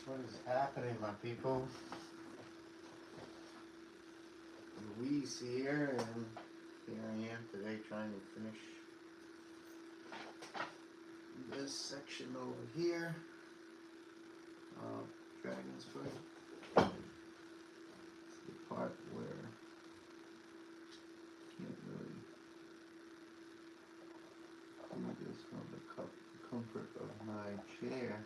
What is happening, my people? Luiz here, and here I am today trying to finish this section over here of Dragon's Foot. It's the part where I can't really do this from the comfort of my chair.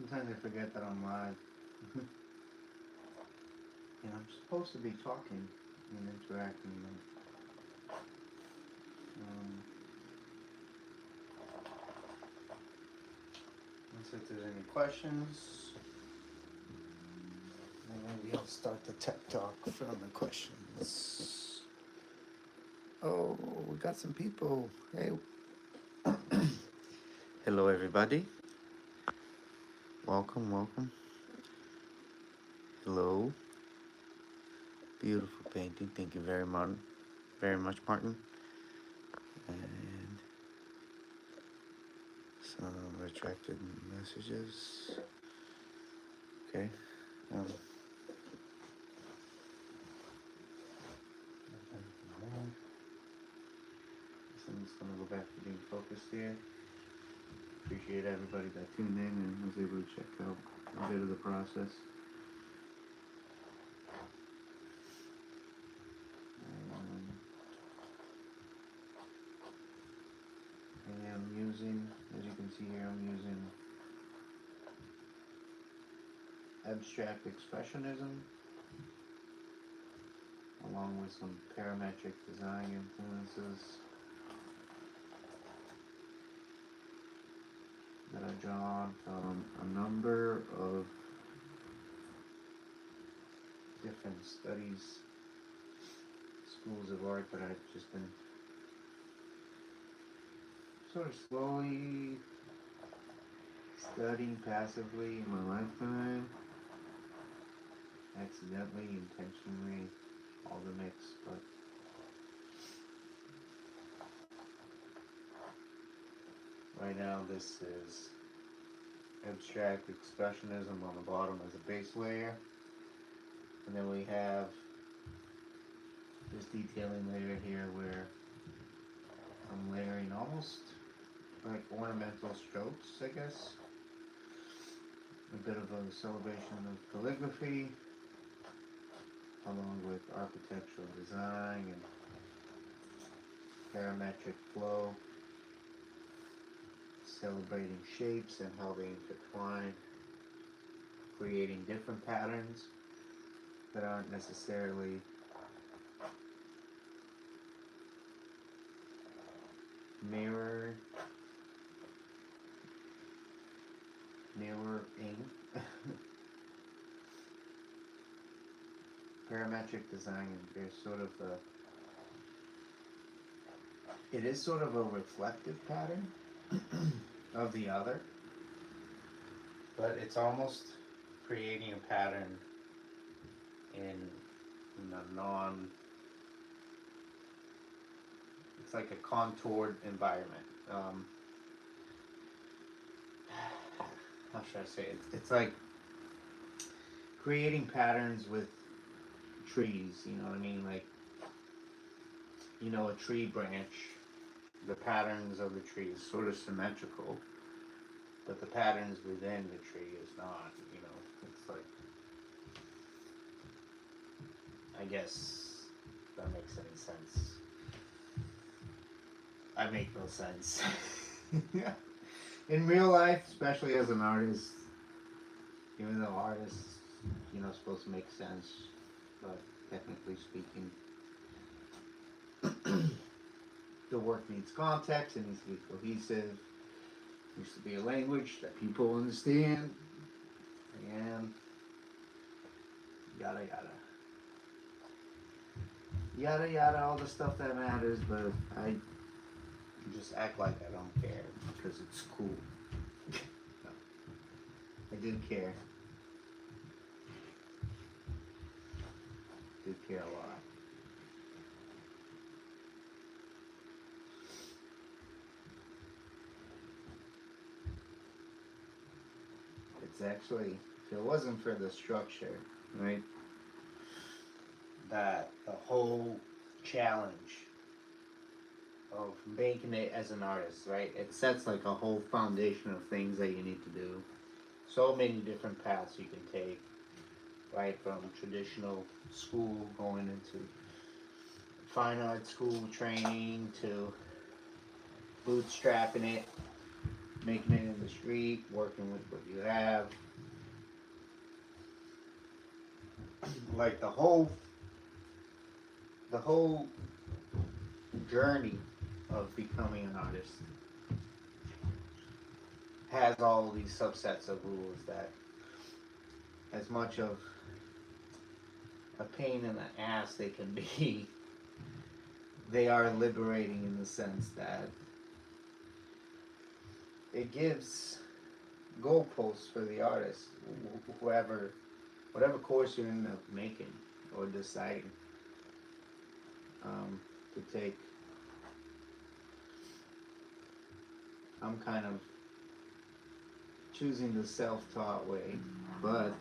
Sometimes I forget that I'm live. And I'm supposed to be talking and interacting. Let's see if there's any questions. And maybe I'll start the tech talk from the questions. Oh, we got some people. Hey. Hello, everybody. Welcome, welcome. Hello. Beautiful painting. Thank you very much, Martin. And some retracted messages. Okay. I'm just gonna go back to being focused here. Appreciate everybody that tuned in and was able to check out a bit of the process. And I'm using, as you can see here, I'm using abstract expressionism along with some parametric design influences that I've drawn from a number of different studies, schools of art that I've just been sort of slowly studying passively in my lifetime, accidentally, intentionally, all the mix, but right now this is abstract expressionism on the bottom as a base layer, and then we have this detailing layer here where I'm layering almost like ornamental strokes, I guess. A bit of a celebration of calligraphy along with architectural design and parametric flow, celebrating shapes and how they intertwine, creating different patterns that aren't necessarily mirroring parametric design. There's sort of it is sort of a reflective pattern of the other, but it's almost creating a pattern in a it's like a contoured environment. How should I say it? It's like creating patterns with trees, you know what I mean? Like, you know, a tree branch, the patterns of the tree is sort of symmetrical, but the patterns within the tree is not, you know, it's like, I guess that makes any sense. I make no sense. In real life, especially as an artist, even though artists, you know, supposed to make sense, but technically speaking, the work needs context, it needs to be cohesive, it needs to be a language that people understand, and yada yada. Yada yada, all the stuff that matters, but I just act like I don't care because it's cool. No, I do care. I do care a lot. It's actually, if it wasn't for the structure, right, that the whole challenge of making it as an artist, right, it sets like a whole foundation of things that you need to do. So many different paths you can take, right, from traditional school going into fine art school training to bootstrapping it, making it in the street, working with what you have. Like the whole journey of becoming an artist has all these subsets of rules that, as much of a pain in the ass they can be, they are liberating in the sense that it gives goalposts for the artist, whoever, whatever course you end up making or deciding to take. I'm kind of choosing the self-taught way, but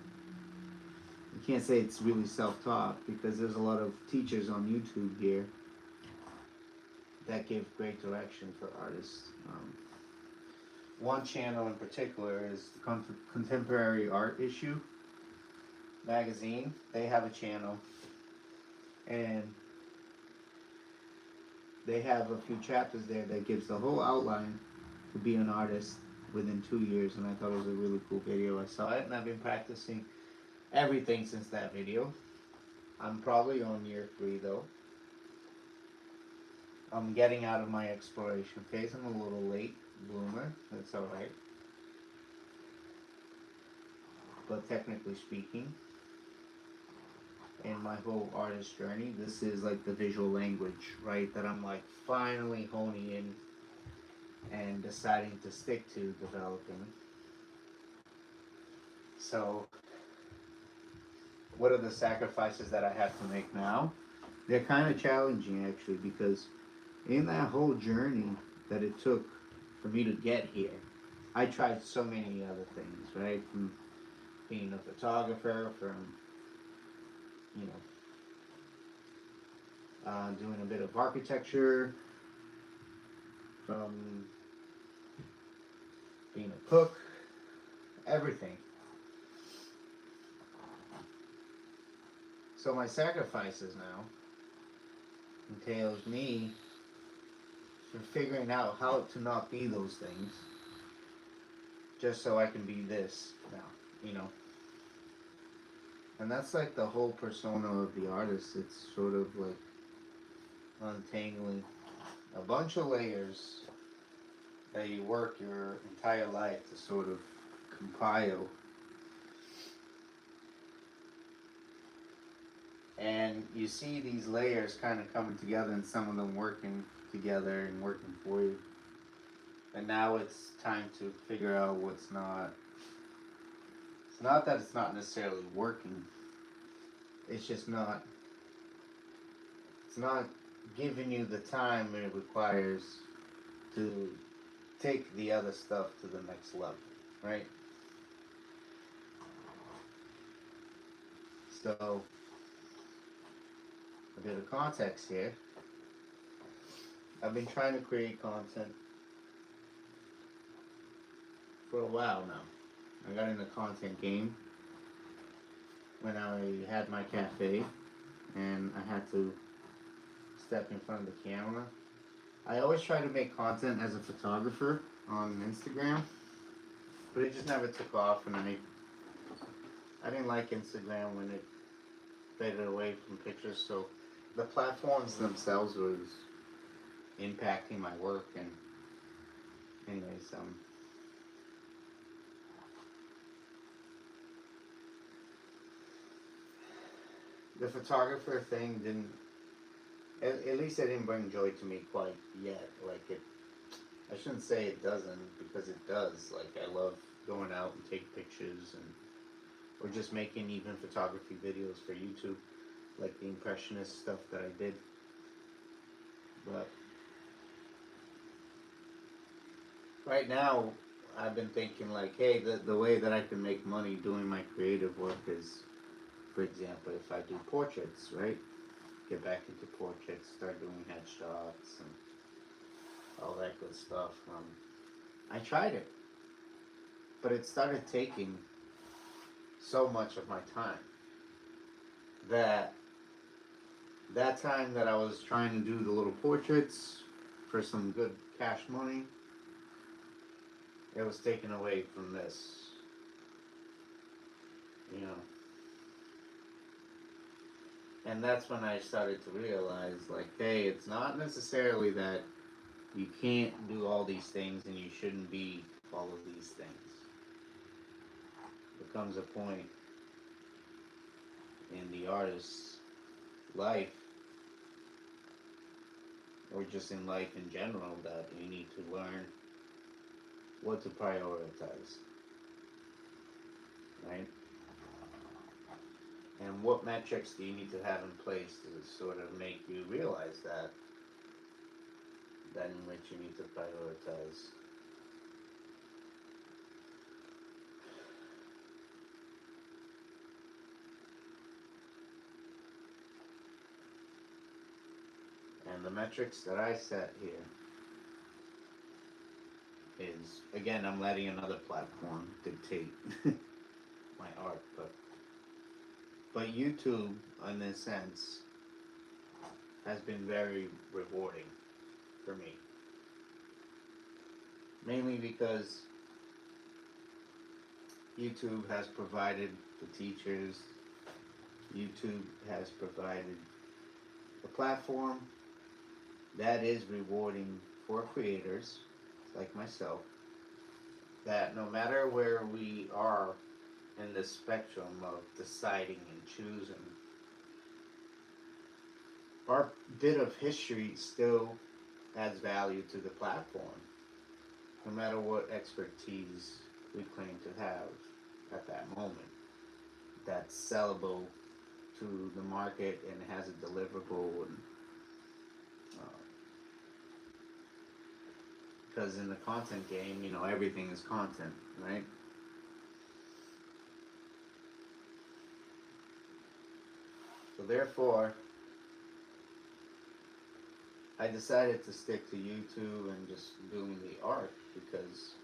you can't say it's really self-taught because there's a lot of teachers on YouTube here that give great direction for artists. One channel in particular is the Contemporary Art Issue magazine. They have a channel, and they have a few chapters there that gives the whole outline to be an artist within 2 years, and I thought it was a really cool video. I saw it, and I've been practicing everything since that video. I'm probably on year 3 though. I'm getting out of my exploration phase. I'm a little late bloomer. That's alright. But technically speaking, in my whole artist journey, this is like the visual language, right? That I'm like finally honing in and deciding to stick to developing. So, what are the sacrifices that I have to make now? They're kind of challenging actually, because in that whole journey that it took for me to get here, I tried so many other things, right? From being a photographer, from, you know, doing a bit of architecture, from being a cook, everything. So my sacrifices now entails me for figuring out how to not be those things, just so I can be this now, you know. And that's like the whole persona of the artist. It's sort of like untangling a bunch of layers that you work your entire life to sort of compile. And you see these layers kind of coming together, and some of them working together and working for you. And now it's time to figure out what's not. It's not that it's not necessarily working. It's just not. It's not giving you the time it requires to take the other stuff to the next level, right? So, a bit of context here. I've been trying to create content for a while now. I got in the content game when I had my cafe and I had to step in front of the camera. I always try to make content as a photographer on Instagram, but it just never took off, and I didn't like Instagram when it faded away from pictures, so the platforms themselves was impacting my work. And anyways, the photographer thing didn't, at least it didn't bring joy to me quite yet. Like it, I shouldn't say it doesn't, because it does. Like I love going out and take pictures, and or just making even photography videos for YouTube, like the impressionist stuff that I did. But right now, I've been thinking like, hey, the way that I can make money doing my creative work is, for example, if I do portraits, right? Get back into portraits, start doing headshots and all that good stuff. I tried it, but it started taking so much of my time that time that I was trying to do the little portraits for some good cash money, it was taken away from this, you know. And that's when I started to realize, like, hey, it's not necessarily that you can't do all these things and you shouldn't be all of these things. There comes a point in the artist's life, or just in life in general, that you need to learn what to prioritize, right? And what metrics do you need to have in place to sort of make you realize that in which you need to prioritize. And the metrics that I set here is, again, I'm letting another platform dictate my art, but YouTube, in this sense, has been very rewarding for me. Mainly because YouTube has provided the teachers, YouTube has provided the platform that is rewarding for creators like myself, that no matter where we are in the spectrum of deciding and choosing, our bit of history still adds value to the platform, no matter what expertise we claim to have at that moment. That's sellable to the market and has a deliverable, and because in the content game, you know, everything is content, right? So therefore, I decided to stick to YouTube and just doing the art because,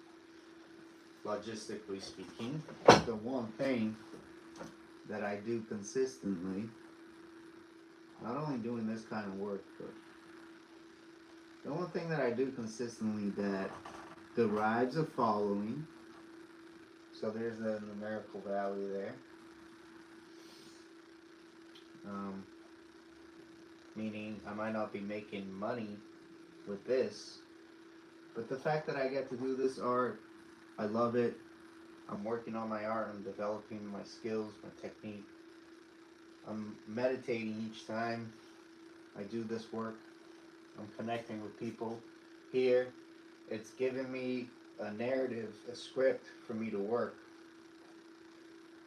logistically speaking, the one thing that I do consistently, not only doing this kind of work, but the one thing that I do consistently that derives a following, so there's a numerical value there, um, meaning I might not be making money with this, but the fact that I get to do this art, I love it. I'm working on my art, I'm developing my skills, my technique. I'm meditating each time I do this work. I'm connecting with people here. It's giving me a narrative, a script for me to work.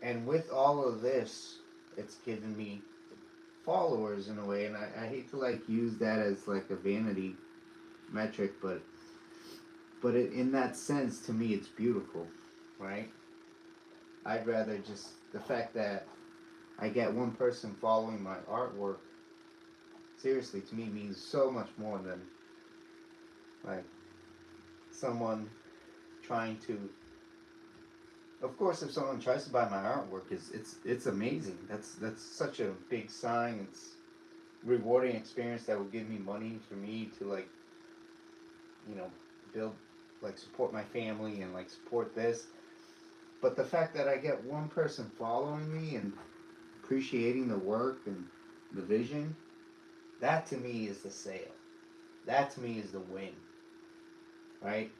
And with all of this, it's given me followers in a way. And I hate to like use that as like a vanity metric, but in that sense, to me, it's beautiful, right? I'd rather just the fact that I get one person following my artwork, seriously, to me means so much more than like someone trying to. Of course, if someone tries to buy my artwork, it's amazing. That's such a big sign. It's rewarding experience that will give me money for me to like, you know, build, like support my family and like support this. But the fact that I get one person following me and appreciating the work and the vision, that to me is the sale. That to me is the win, right?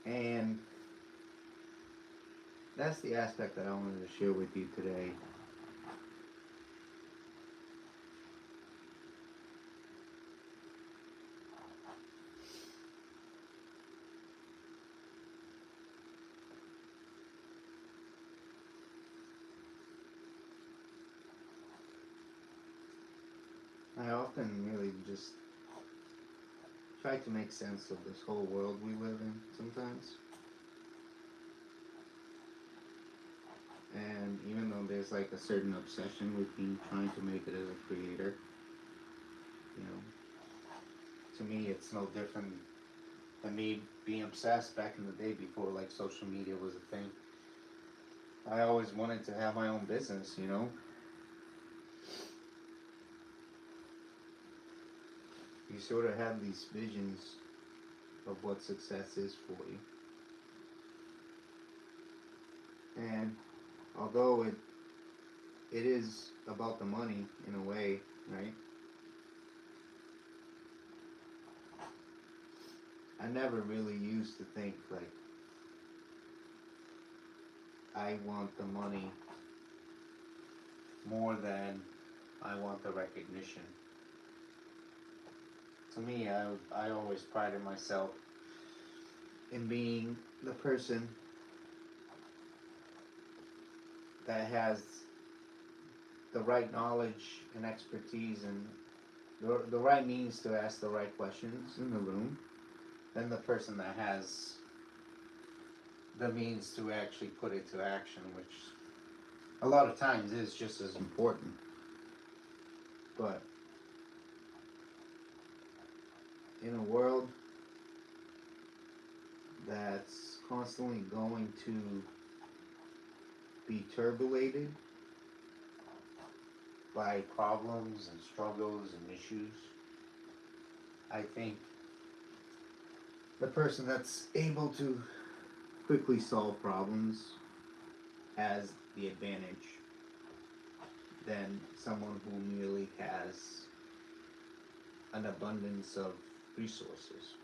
And that's the aspect that I wanted to share with you today. I often really just try to make sense of this whole world we live in sometimes. And even though there's like a certain obsession with me trying to make it as a creator, you know, to me it's no different than me being obsessed back in the day before like social media was a thing. I always wanted to have my own business, you know. You sort of have these visions of what success is for you. And although it is about the money in a way, right? I never really used to think like I want the money more than I want the recognition. To me, I always prided myself in being the person that has the right knowledge and expertise and the right means to ask the right questions in the room than the person that has the means to actually put it to action, which a lot of times is just as important. But in a world that's constantly going to be turbulated by problems and struggles and issues, I think the person that's able to quickly solve problems has the advantage than someone who merely has an abundance of resources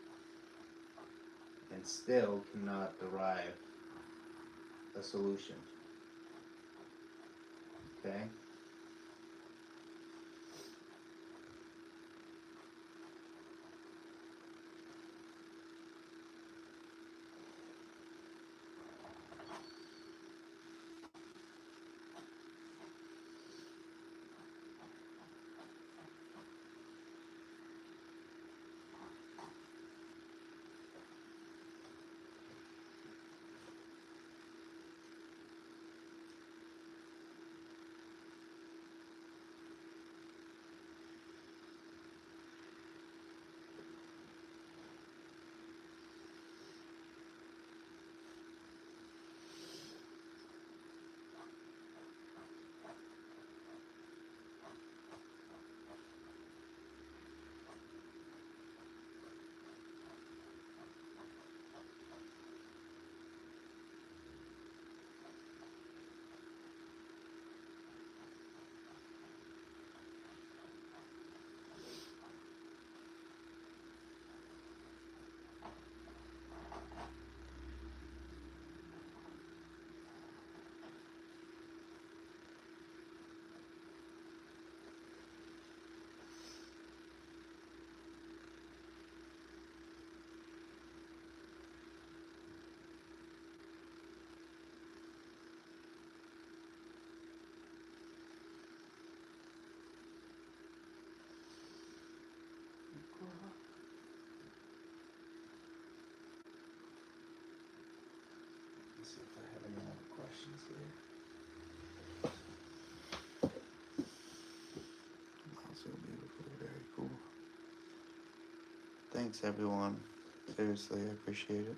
and still cannot derive a solution. Okay? Let's see if I have any other questions here. Also beautiful, very cool. Thanks everyone. Seriously, I appreciate it.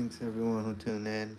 Thanks everyone who tuned in.